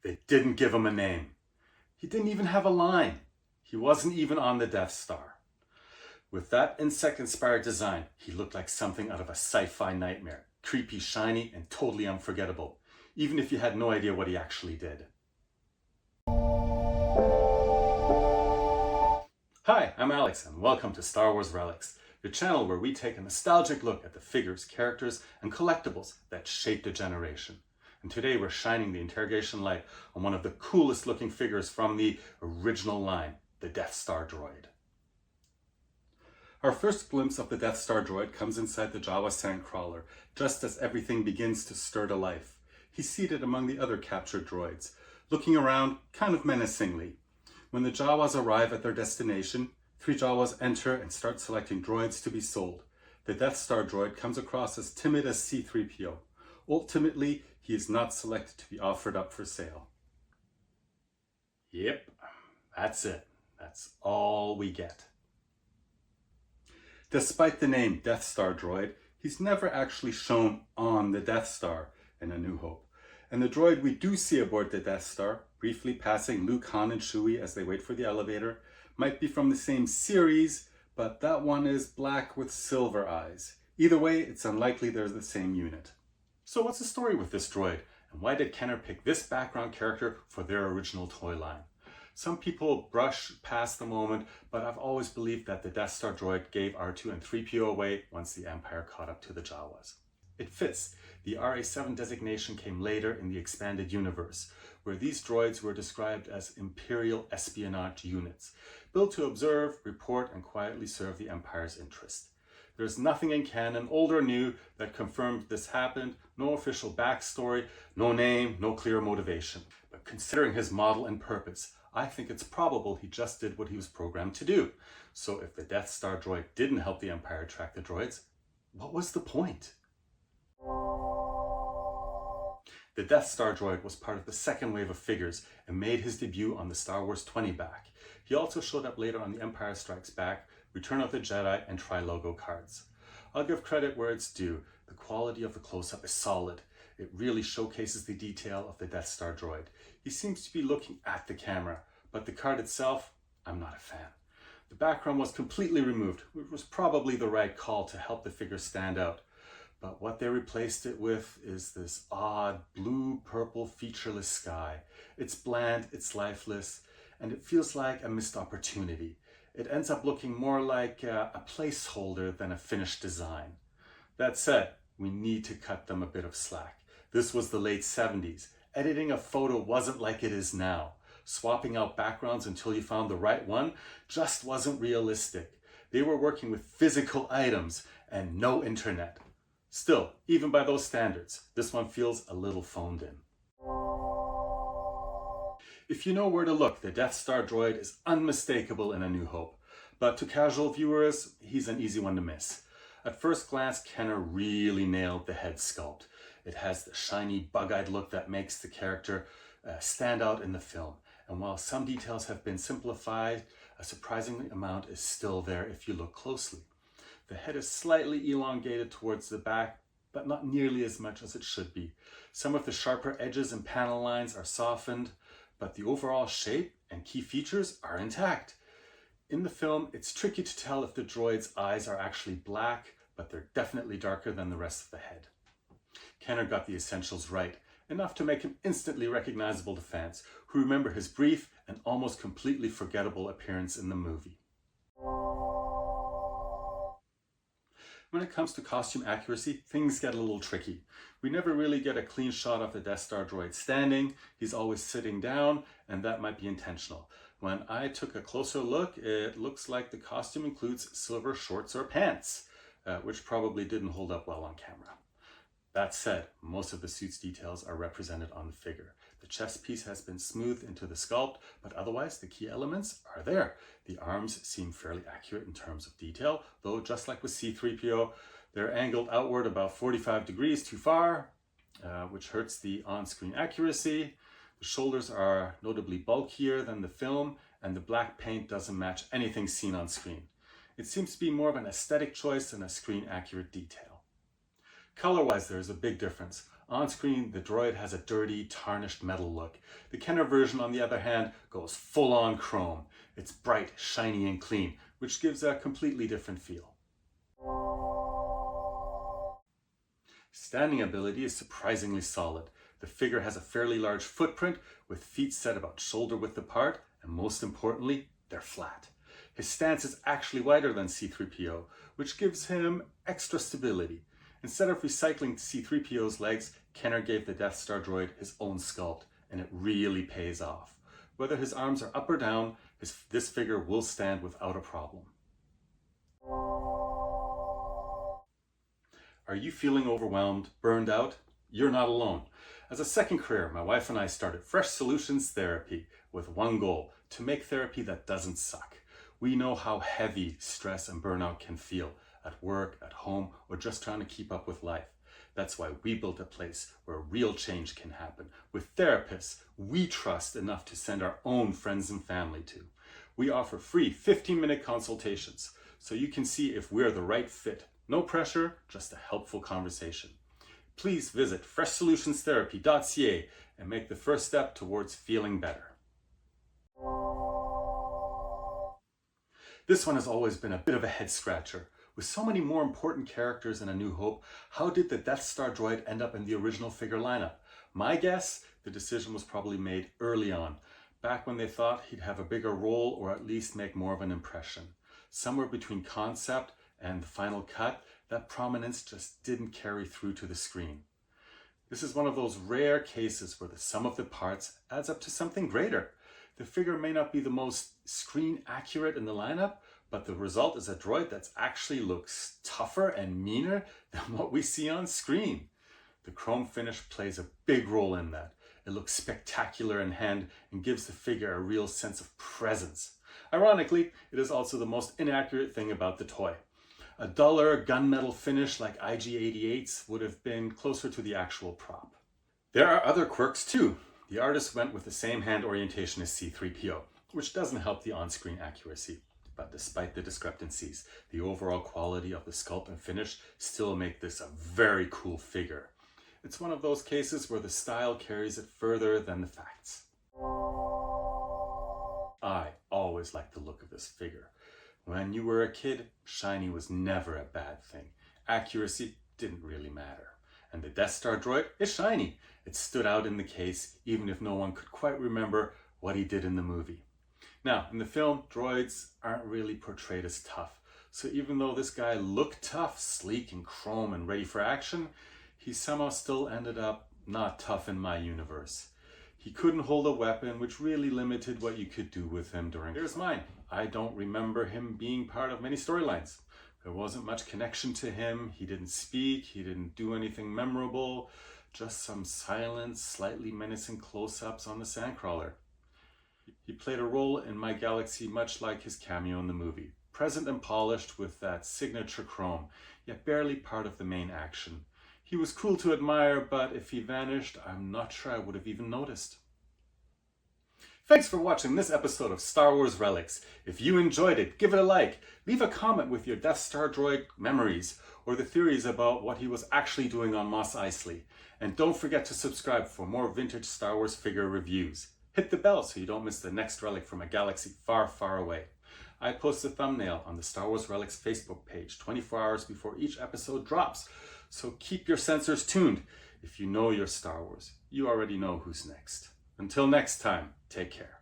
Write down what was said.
They didn't give him a name. He didn't even have a line. He wasn't even on the Death Star. With that insect-inspired design, he looked like something out of a sci-fi nightmare. Creepy, shiny, and totally unforgettable, even if you had no idea what he actually did. Hi, I'm Alex, and welcome to Star Wars Relics, the channel where we take a nostalgic look at the figures, characters, and collectibles that shaped a generation. And today we're shining the interrogation light on one of the coolest looking figures from the original line, the Death Star Droid. Our first glimpse of the Death Star Droid comes inside the Jawa Sandcrawler, just as everything begins to stir to life. He's seated among the other captured droids, looking around kind of menacingly. When the Jawas arrive at their destination, 3 Jawas enter and start selecting droids to be sold. The Death Star Droid comes across as timid as C-3PO. Ultimately, he is not selected to be offered up for sale. Yep, that's it. That's all we get. Despite the name Death Star Droid, he's never actually shown on the Death Star in A New Hope. And the droid we do see aboard the Death Star, briefly passing Luke, Han, and Chewie as they wait for the elevator, might be from the same series, but that one is black with silver eyes. Either way, it's unlikely they're the same unit. So what's the story with this droid, and why did Kenner pick this background character for their original toy line? Some people brush past the moment, but I've always believed that the Death Star Droid gave R2 and 3PO away once the Empire caught up to the Jawas. It fits. The RA-7 designation came later in the expanded universe, where these droids were described as Imperial Espionage units, built to observe, report, and quietly serve the Empire's interest. There's nothing in canon, old or new, that confirmed this happened, no official backstory, no name, no clear motivation. But considering his model and purpose, I think it's probable he just did what he was programmed to do. So if the Death Star Droid didn't help the Empire track the droids, what was the point? The Death Star Droid was part of the second wave of figures and made his debut on the Star Wars 20 back. He also showed up later on the Empire Strikes Back, Return of the Jedi, and Tri-Logo cards. I'll give credit where it's due. The quality of the close-up is solid. It really showcases the detail of the Death Star Droid. He seems to be looking at the camera, but the card itself, I'm not a fan. The background was completely removed, which was probably the right call to help the figure stand out. But what they replaced it with is this odd blue-purple featureless sky. It's bland, it's lifeless, and it feels like a missed opportunity. It ends up looking more like a placeholder than a finished design. That said, we need to cut them a bit of slack. This was the late 70s. Editing a photo wasn't like it is now. Swapping out backgrounds until you found the right one just wasn't realistic. They were working with physical items and no internet. Still, even by those standards, this one feels a little phoned in. If you know where to look, the Death Star Droid is unmistakable in A New Hope. But to casual viewers, he's an easy one to miss. At first glance, Kenner really nailed the head sculpt. It has the shiny, bug-eyed look that makes the character stand out in the film. And while some details have been simplified, a surprising amount is still there if you look closely. The head is slightly elongated towards the back, but not nearly as much as it should be. Some of the sharper edges and panel lines are softened, but the overall shape and key features are intact. In the film, it's tricky to tell if the droid's eyes are actually black, but they're definitely darker than the rest of the head. Kenner got the essentials right, enough to make him instantly recognizable to fans, who remember his brief and almost completely forgettable appearance in the movie. When it comes to costume accuracy, things get a little tricky. We never really get a clean shot of the Death Star Droid standing. He's always sitting down, and that might be intentional. When I took a closer look, it looks like the costume includes silver shorts or pants, which probably didn't hold up well on camera. That said, most of the suit's details are represented on the figure. The chest piece has been smoothed into the sculpt, but otherwise the key elements are there. The arms seem fairly accurate in terms of detail, though just like with C-3PO, they're angled outward about 45 degrees too far, which hurts the on-screen accuracy. The shoulders are notably bulkier than the film, and the black paint doesn't match anything seen on screen. It seems to be more of an aesthetic choice than a screen-accurate detail. Color-wise, there is a big difference. On screen, the droid has a dirty, tarnished metal look. The Kenner version, on the other hand, goes full-on chrome. It's bright, shiny, and clean, which gives a completely different feel. Standing ability is surprisingly solid. The figure has a fairly large footprint, with feet set about shoulder width apart, and most importantly, they're flat. His stance is actually wider than C-3PO, which gives him extra stability. Instead of recycling C-3PO's legs, Kenner gave the Death Star droid his own sculpt, and it really pays off. Whether his arms are up or down, this figure will stand without a problem. Are you feeling overwhelmed, burned out? You're not alone. As a second career, my wife and I started Fresh Solutions Therapy with one goal: to make therapy that doesn't suck. We know how heavy stress and burnout can feel at work, at home, or just trying to keep up with life. That's why we built a place where real change can happen, with therapists we trust enough to send our own friends and family to. We offer free 15-minute consultations, so you can see if we're the right fit. No pressure, just a helpful conversation. Please visit freshsolutionsTherapy.ca and make the first step towards feeling better. This one has always been a bit of a head scratcher. With so many more important characters in A New Hope, how did the Death Star droid end up in the original figure lineup? My guess, the decision was probably made early on, back when they thought he'd have a bigger role or at least make more of an impression. Somewhere between concept and the final cut, that prominence just didn't carry through to the screen. This is one of those rare cases where the sum of the parts adds up to something greater. The figure may not be the most screen accurate in the lineup, but the result is a droid that actually looks tougher and meaner than what we see on screen. The chrome finish plays a big role in that. It looks spectacular in hand and gives the figure a real sense of presence. Ironically, it is also the most inaccurate thing about the toy. A duller gunmetal finish like IG-88's would have been closer to the actual prop. There are other quirks too. The artist went with the same hand orientation as C-3PO, which doesn't help the on-screen accuracy. But despite the discrepancies, the overall quality of the sculpt and finish still make this a very cool figure. It's one of those cases where the style carries it further than the facts. I always liked the look of this figure. When you were a kid, shiny was never a bad thing. Accuracy didn't really matter. And the Death Star droid is shiny. It stood out in the case, even if no one could quite remember what he did in the movie. Now, in the film, droids aren't really portrayed as tough. So even though this guy looked tough, sleek and chrome and ready for action, he somehow still ended up not tough in my universe. He couldn't hold a weapon, which really limited what you could do with him during. Here's mine. I don't remember him being part of many storylines. There wasn't much connection to him. He didn't speak. He didn't do anything memorable. Just some silent, slightly menacing close-ups on the sandcrawler. He played a role in my galaxy much like his cameo in the movie. Present and polished with that signature chrome, yet barely part of the main action. He was cool to admire, but if he vanished, I'm not sure I would have even noticed. Thanks for watching this episode of Star Wars Relics. If you enjoyed it, give it a like. Leave a comment with your Death Star droid memories or the theories about what he was actually doing on Mos Eisley. And don't forget to subscribe for more vintage Star Wars figure reviews. Hit the bell so you don't miss the next relic from a galaxy far, far away. I post a thumbnail on the Star Wars Relics Facebook page 24 hours before each episode drops. So keep your sensors tuned. If you know your Star Wars, you already know who's next. Until next time, take care.